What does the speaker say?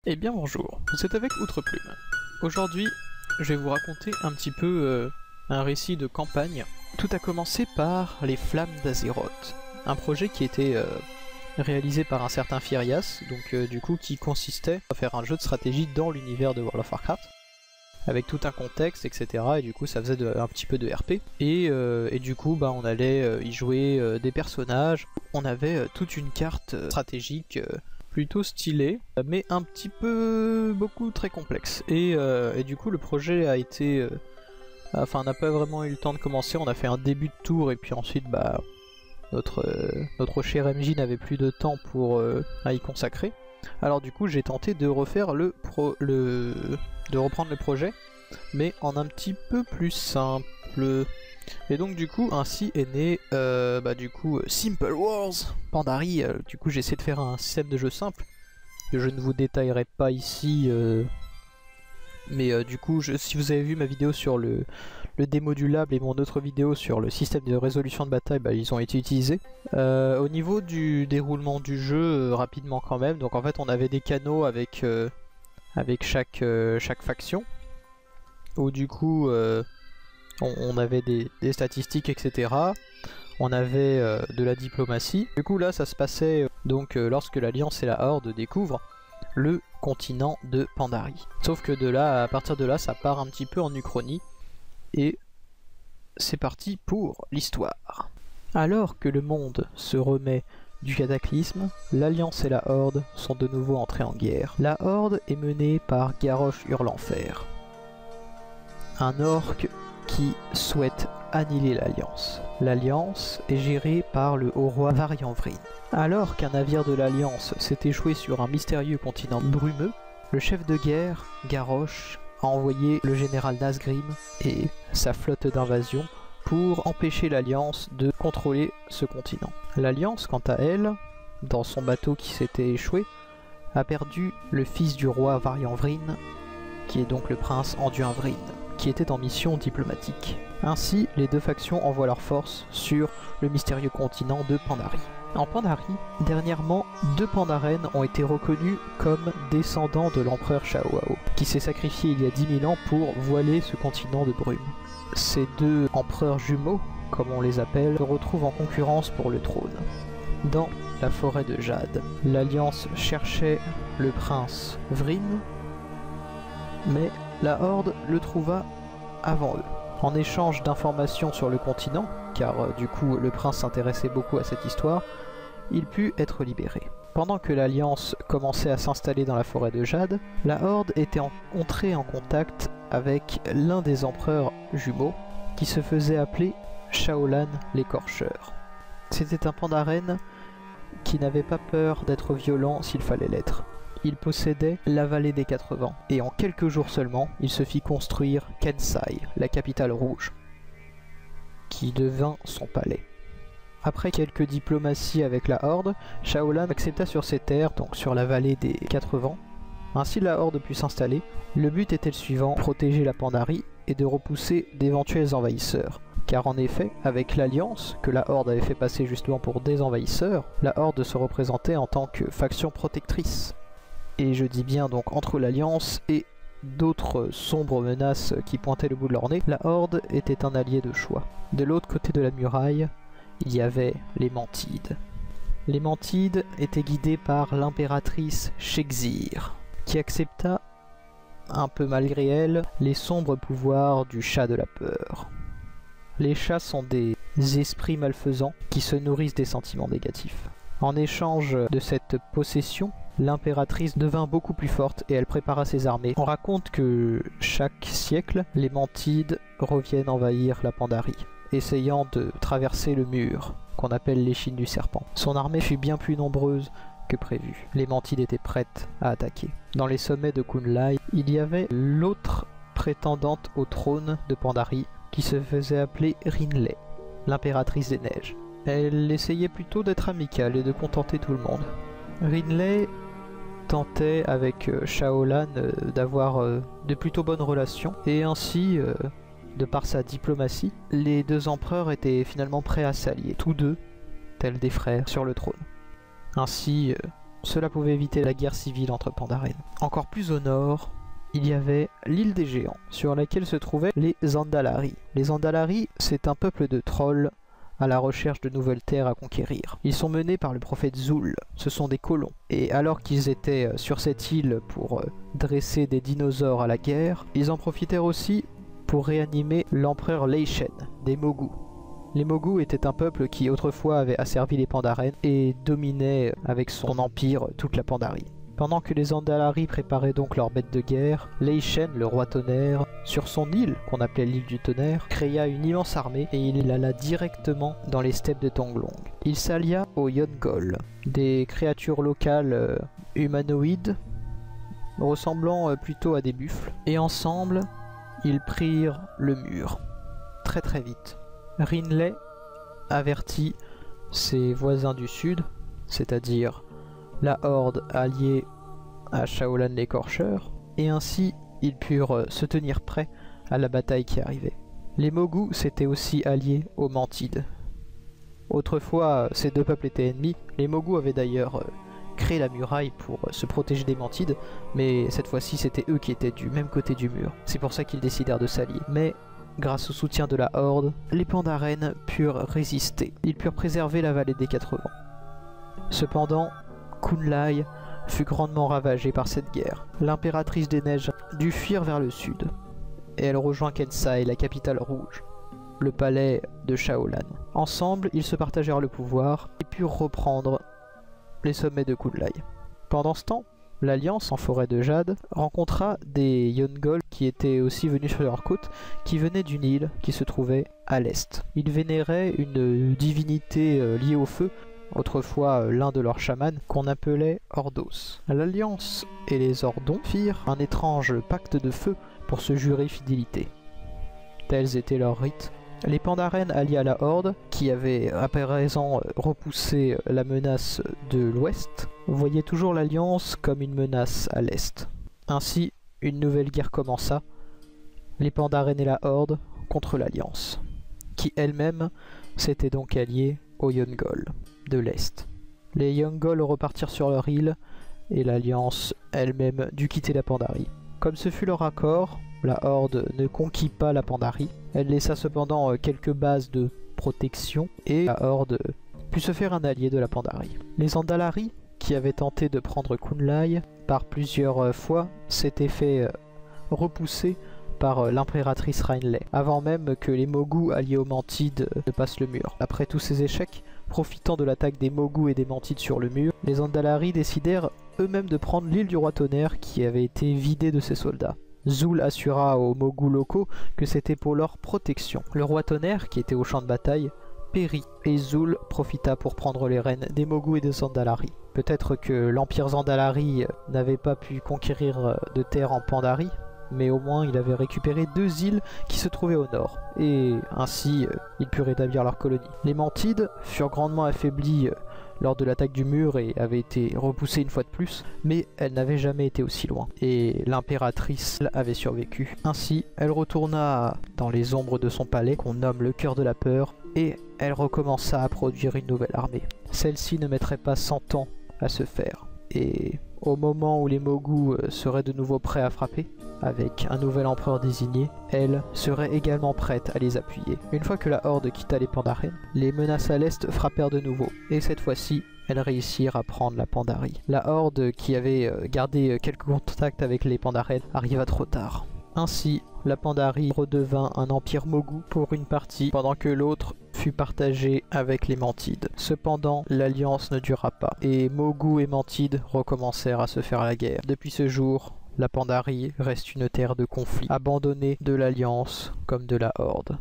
Eh bien bonjour, vous êtes avec Outreplum. Aujourd'hui, je vais vous raconter un petit peu un récit de campagne. Tout a commencé par les Flammes d'Azeroth, un projet qui était réalisé par un certain Firias, donc du coup qui consistait à faire un jeu de stratégie dans l'univers de World of Warcraft, avec tout un contexte, etc. Et du coup ça faisait un petit peu de RP. Et du coup on allait y jouer des personnages. On avait toute une carte stratégique plutôt stylée, mais un petit peu très complexe. Et du coup le projet a été... Enfin, on n'a pas vraiment eu le temps de commencer, on a fait un début de tour et puis ensuite notre cher MJ n'avait plus de temps pour à y consacrer. Alors du coup j'ai tenté de refaire de reprendre le projet, mais en un petit peu plus simple. Et donc du coup ainsi est né Simple Wars Pandarie. Du coup j'ai essayé de faire un système de jeu simple que je ne vous détaillerai pas ici. Mais du coup, si vous avez vu ma vidéo sur le démodulable et mon autre vidéo sur le système de résolution de bataille, ils ont été utilisés. Au niveau du déroulement du jeu, rapidement quand même, donc en fait on avait des canaux avec chaque faction, où du coup on avait des statistiques, etc. On avait de la diplomatie. Du coup là ça se passait lorsque l'Alliance et la Horde découvrent le continent de Pandarie. Sauf que à partir de là, ça part un petit peu en uchronie, et c'est parti pour l'histoire. Alors que le monde se remet du cataclysme, l'Alliance et la Horde sont de nouveau entrés en guerre. La Horde est menée par Garrosh Hurlenfer, un orc qui souhaite annihiler l'Alliance. L'Alliance est gérée par le haut-roi Varian Vryn. Alors qu'un navire de l'Alliance s'est échoué sur un mystérieux continent brumeux, le chef de guerre, Garrosh, a envoyé le général Nazgrim et sa flotte d'invasion pour empêcher l'Alliance de contrôler ce continent. L'Alliance, quant à elle, dans son bateau qui s'était échoué, a perdu le fils du roi Varian Vryn, qui est donc le prince Anduin Vryn, qui était en mission diplomatique. Ainsi, les deux factions envoient leurs forces sur le mystérieux continent de Pandarie. En Pandarie, dernièrement, 2 Pandaren ont été reconnus comme descendants de l'empereur Shaohao, qui s'est sacrifié il y a 10 000 ans pour voiler ce continent de brume. Ces 2 empereurs jumeaux, comme on les appelle, se retrouvent en concurrence pour le trône. Dans la forêt de Jade, l'Alliance cherchait le prince Vryn, mais la Horde le trouva avant eux. En échange d'informations sur le continent, car du coup le prince s'intéressait beaucoup à cette histoire, il put être libéré. Pendant que l'Alliance commençait à s'installer dans la forêt de Jade, la Horde était entrée en contact avec l'un des empereurs jumeaux, qui se faisait appeler Shaolan l'Écorcheur. C'était un Pandaren qui n'avait pas peur d'être violent s'il fallait l'être. Il possédait la vallée des 4 vents, et en quelques jours seulement, il se fit construire Kensai, la capitale rouge, qui devint son palais. Après quelques diplomaties avec la Horde, Shaolan accepta sur ses terres, donc sur la vallée des 4 vents. Ainsi la Horde put s'installer. Le but était le suivant, protéger la Pandarie et de repousser d'éventuels envahisseurs. Car en effet, avec l'Alliance, que la Horde avait fait passer justement pour des envahisseurs, la Horde se représentait en tant que faction protectrice. Et je dis bien donc entre l'Alliance et d'autres sombres menaces qui pointaient le bout de leur nez, la Horde était un allié de choix. De l'autre côté de la muraille, il y avait les Mantides. Les Mantides étaient guidés par l'impératrice Shexir, qui accepta, un peu malgré elle, les sombres pouvoirs du chat de la peur. Les chats sont des esprits malfaisants qui se nourrissent des sentiments négatifs. En échange de cette possession, l'impératrice devint beaucoup plus forte et elle prépara ses armées. On raconte que chaque siècle, les Mantides reviennent envahir la Pandarie, essayant de traverser le mur, qu'on appelle l'échine du serpent. Son armée fut bien plus nombreuse que prévu. Les Mantides étaient prêtes à attaquer. Dans les sommets de Kunlai, il y avait l'autre prétendante au trône de Pandarie, qui se faisait appeler Rinley, l'impératrice des neiges. Elle essayait plutôt d'être amicale et de contenter tout le monde. Rinley tentait avec Shaolan d'avoir de plutôt bonnes relations, et ainsi, de par sa diplomatie, les 2 empereurs étaient finalement prêts à s'allier, tous 2, tels des frères, sur le trône. Ainsi, Cela pouvait éviter la guerre civile entre Pandaren. Encore plus au nord, il y avait l'île des géants, sur laquelle se trouvaient les Andalari. Les Andalari, c'est un peuple de trolls à la recherche de nouvelles terres à conquérir. Ils sont menés par le prophète Zul, ce sont des colons. Et alors qu'ils étaient sur cette île pour dresser des dinosaures à la guerre, ils en profitèrent aussi pour réanimer l'empereur Leishen, des Mogu. Les Mogu étaient un peuple qui autrefois avait asservi les Pandaren et dominait avec son empire toute la Pandarie. Pendant que les Andalari préparaient donc leur bête de guerre, Leishen, le roi tonnerre, sur son île, qu'on appelait l'île du tonnerre, créa une immense armée et il alla directement dans les steppes de Tonglong. Il s'allia aux Yongol, des créatures locales humanoïdes, ressemblant plutôt à des buffles, et ensemble, ils prirent le mur, très vite. Rinley avertit ses voisins du sud, c'est-à-dire la horde alliée à Shaolan l'écorcheur, et ainsi ils purent se tenir prêts à la bataille qui arrivait. Les Mogu s'étaient aussi alliés aux Mantides. Autrefois, ces deux peuples étaient ennemis. Les Mogu avaient d'ailleurs créé la muraille pour se protéger des Mantides, mais cette fois-ci c'était eux qui étaient du même côté du mur. C'est pour ça qu'ils décidèrent de s'allier. Mais grâce au soutien de la horde, les Pandaren purent résister. Ils purent préserver la vallée des 4 vents. Cependant, Kunlai fut grandement ravagée par cette guerre. L'impératrice des neiges dut fuir vers le sud, et elle rejoint Kensai, la capitale rouge, le palais de Shaolan. Ensemble, ils se partagèrent le pouvoir et purent reprendre les sommets de Kunlai. Pendant ce temps, l'Alliance en forêt de Jade rencontra des Yongol qui étaient aussi venus sur leur côte, qui venaient d'une île qui se trouvait à l'est. Ils vénéraient une divinité liée au feu, autrefois l'un de leurs chamans, qu'on appelait Ordos. L'Alliance et les Ordons firent un étrange pacte de feu pour se jurer fidélité. Tels étaient leurs rites. Les Pandaren alliés à la Horde, qui avait à présent repoussé la menace de l'Ouest, voyaient toujours l'Alliance comme une menace à l'Est. Ainsi, une nouvelle guerre commença, les Pandaren et la Horde contre l'Alliance, qui elle-même s'était donc alliée aux Yongol de l'Est. Les Yongol repartirent sur leur île et l'Alliance elle-même dut quitter la Pandarie. Comme ce fut leur accord, la Horde ne conquit pas la Pandarie. Elle laissa cependant quelques bases de protection et la Horde put se faire un allié de la Pandarie. Les Andalari, qui avaient tenté de prendre Kunlai par plusieurs fois, s'étaient fait repousser par l'impératrice Rinley, avant même que les Mogu alliés aux Mantides ne passent le mur. Après tous ces échecs, profitant de l'attaque des Mogu et des Mantides sur le mur, les Andalari décidèrent eux-mêmes de prendre l'île du roi tonnerre qui avait été vidée de ses soldats. Zul assura aux Mogu locaux que c'était pour leur protection. Le roi tonnerre, qui était au champ de bataille, périt, et Zul profita pour prendre les rênes des Mogu et des Andalari. Peut-être que l'empire Zandalari n'avait pas pu conquérir de terre en Pandarie, mais au moins il avait récupéré 2 îles qui se trouvaient au nord, et ainsi ils purent établir leur colonie. Les Mantides furent grandement affaiblis lors de l'attaque du mur et avaient été repoussées une fois de plus, mais elles n'avaient jamais été aussi loin, et l'impératrice avait survécu. Ainsi, elle retourna dans les ombres de son palais, qu'on nomme le cœur de la peur, et elle recommença à produire une nouvelle armée. Celle-ci ne mettrait pas 100 ans à se faire, et au moment où les Mogu seraient de nouveau prêts à frapper, avec un nouvel empereur désigné, elle serait également prête à les appuyer. Une fois que la Horde quitta les Pandaren, les menaces à l'est frappèrent de nouveau, et cette fois-ci, elles réussirent à prendre la Pandarie. La Horde, qui avait gardé quelques contacts avec les Pandaren, arriva trop tard. Ainsi, la Pandarie redevint un empire Mogu pour une partie, pendant que l'autre fut partagée avec les Mantides. Cependant, l'alliance ne dura pas, et Mogu et Mantides recommencèrent à se faire la guerre. Depuis ce jour, la Pandarie reste une terre de conflit, abandonnée de l'Alliance comme de la Horde.